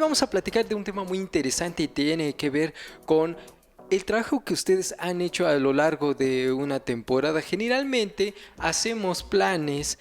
vamos a platicar de un tema muy interesante y tiene que ver con el trabajo que ustedes han hecho a lo largo de una temporada. Generalmente hacemos planes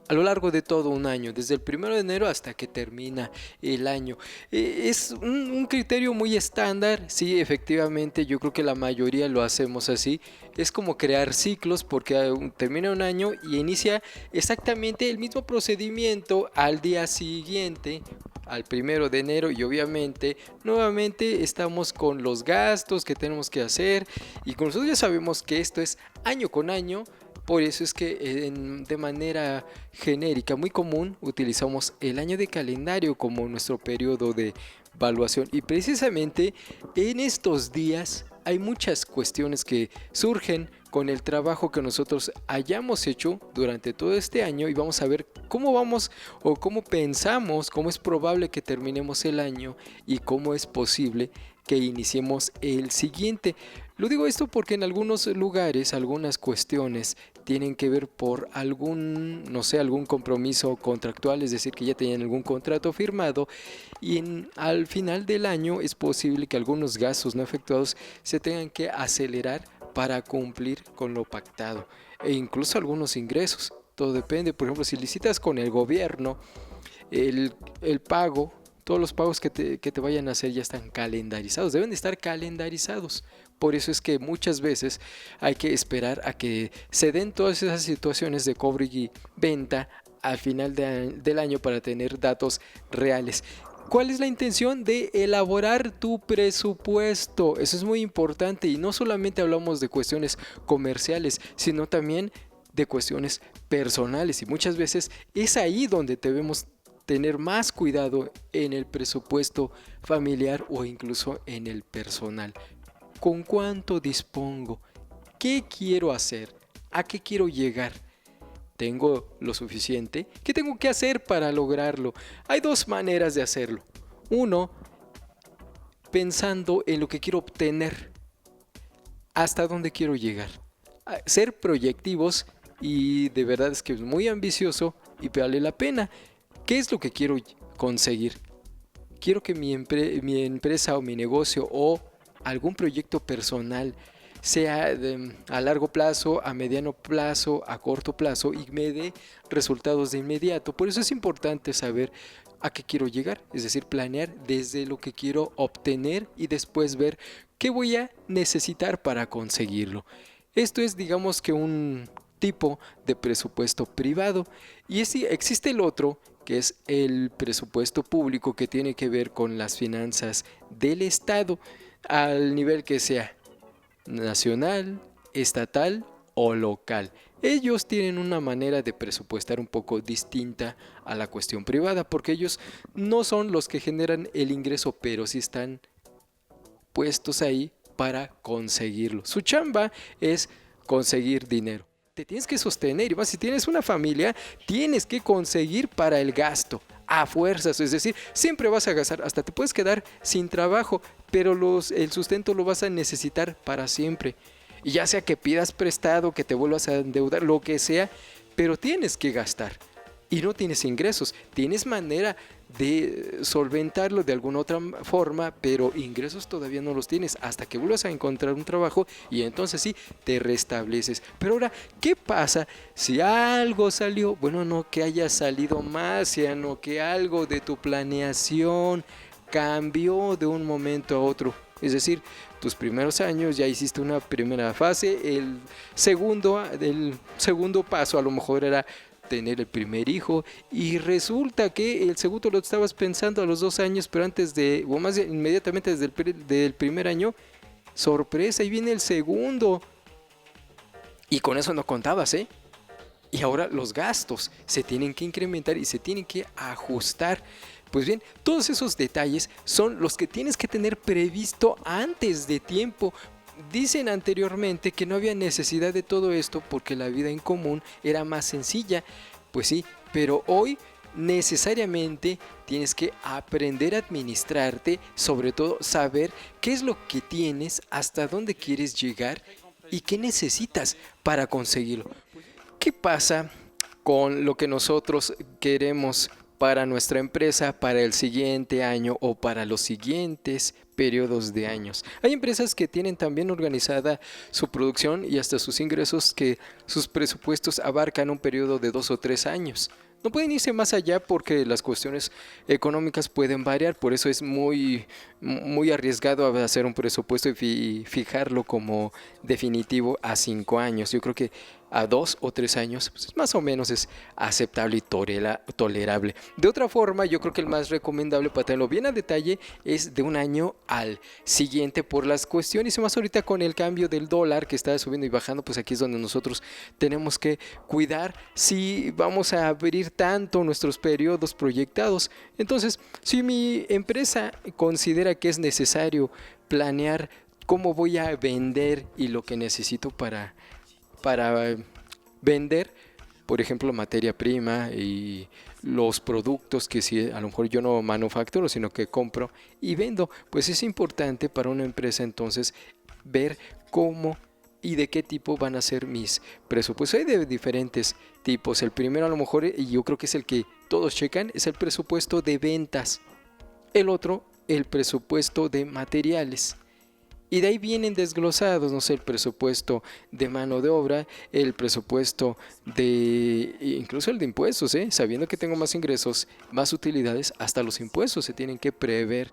a lo largo de todo un año, desde el 1 de enero hasta que termina el año. Es un criterio muy estándar, sí, efectivamente, yo creo que la mayoría lo hacemos así. Es como crear ciclos porque termina un año y inicia exactamente el mismo procedimiento al día siguiente, al 1 de enero, y obviamente nuevamente estamos con los gastos que tenemos que hacer, y con nosotros ya sabemos que esto es año con año. Por eso es que de manera genérica, muy común, utilizamos el año de calendario como nuestro periodo de evaluación. Y precisamente en estos días hay muchas cuestiones que surgen con el trabajo que nosotros hayamos hecho durante todo este año, y vamos a ver cómo vamos o cómo pensamos, cómo es probable que terminemos el año y cómo es posible que iniciemos el siguiente. Lo digo esto porque en algunos lugares algunas cuestiones tienen que ver por algún, no sé, algún compromiso contractual, es decir, que ya tenían algún contrato firmado, y al final del año es posible que algunos gastos no efectuados se tengan que acelerar para cumplir con lo pactado, e incluso algunos ingresos. Todo depende. Por ejemplo, si licitas con el gobierno, el pago, todos los pagos que te vayan a hacer ya están calendarizados, deben de estar calendarizados. Por eso es que muchas veces hay que esperar a que se den todas esas situaciones de cobro y venta al final del año para tener datos reales. ¿Cuál es la intención de elaborar tu presupuesto? Eso es muy importante, y no solamente hablamos de cuestiones comerciales, sino también de cuestiones personales, y muchas veces es ahí donde debemos tener más cuidado en el presupuesto familiar o incluso en el personal. ¿Con cuánto dispongo? ¿Qué quiero hacer? ¿A qué quiero llegar? ¿Tengo lo suficiente? ¿Qué tengo que hacer para lograrlo? Hay dos maneras de hacerlo. Uno, pensando en lo que quiero obtener, hasta dónde quiero llegar. Ser proyectivos, y de verdad es que es muy ambicioso y vale la pena. ¿Qué es lo que quiero conseguir? Quiero que mi empresa o mi negocio o algún proyecto personal sea a largo plazo, a mediano plazo, a corto plazo, y me dé resultados de inmediato. Por eso es importante saber a qué quiero llegar, es decir, planear desde lo que quiero obtener y después ver qué voy a necesitar para conseguirlo. Esto es, digamos, que un tipo de presupuesto privado. Y existe el otro, que es el presupuesto público, que tiene que ver con las finanzas del Estado, al nivel que sea nacional, estatal o local. Ellos tienen una manera de presupuestar un poco distinta a la cuestión privada, porque ellos no son los que generan el ingreso, pero sí están puestos ahí para conseguirlo. Su chamba es conseguir dinero. Te tienes que sostener, y más si tienes una familia, tienes que conseguir para el gasto a fuerzas. Es decir, siempre vas a gastar, hasta te puedes quedar sin trabajo, pero el sustento lo vas a necesitar para siempre. Y ya sea que pidas prestado, que te vuelvas a endeudar, lo que sea, pero tienes que gastar. Y no tienes ingresos, tienes manera de solventarlo de alguna otra forma, pero ingresos todavía no los tienes hasta que vuelvas a encontrar un trabajo, y entonces sí te restableces. Pero ahora, ¿qué pasa si algo salió? Bueno, no que haya salido más, sino que algo de tu planeación cambió de un momento a otro. Es decir, tus primeros años ya hiciste una primera fase, el segundo paso a lo mejor era tener el primer hijo, y resulta que el segundo lo estabas pensando a los 2 años, pero antes o más bien inmediatamente desde del primer año, sorpresa, y viene el segundo, y con eso no contabas, ¿eh? Y ahora los gastos se tienen que incrementar y se tienen que ajustar. Pues bien, todos esos detalles son los que tienes que tener previsto antes de tiempo. Dicen anteriormente que no había necesidad de todo esto porque la vida en común era más sencilla. Pues sí, pero hoy necesariamente tienes que aprender a administrarte, sobre todo saber qué es lo que tienes, hasta dónde quieres llegar y qué necesitas para conseguirlo. ¿Qué pasa con lo que nosotros queremos para nuestra empresa para el siguiente año o para los siguientes periodos de años. Hay empresas que tienen también organizada su producción y hasta sus ingresos que sus presupuestos abarcan un periodo de 2 o 3 años. No pueden irse más allá porque las cuestiones económicas pueden variar, por eso es muy arriesgado hacer un presupuesto y fijarlo como definitivo a 5 años. Yo creo que a 2 o 3 años pues, más o menos es aceptable y tolerable. De otra forma, yo creo que el más recomendable para tenerlo bien a detalle es de un año al siguiente por las cuestiones y más ahorita con el cambio del dólar que está subiendo y bajando, pues aquí es donde nosotros tenemos que cuidar si vamos a abrir tanto nuestros periodos proyectados. Entonces, si mi empresa considera que es necesario planear cómo voy a vender y lo que necesito para vender, por ejemplo, materia prima y los productos que si a lo mejor yo no manufacturo, sino que compro y vendo, pues es importante para una empresa entonces ver cómo y de qué tipo van a ser mis presupuestos. Hay de diferentes tipos. El primero a lo mejor, y yo creo que es el que todos checan, es el presupuesto de ventas. El otro, el presupuesto de materiales. Y de ahí vienen desglosados, no sé, el presupuesto de mano de obra, el presupuesto de, incluso el de impuestos, ¿eh? Sabiendo que tengo más ingresos, más utilidades, hasta los impuestos se tienen que prever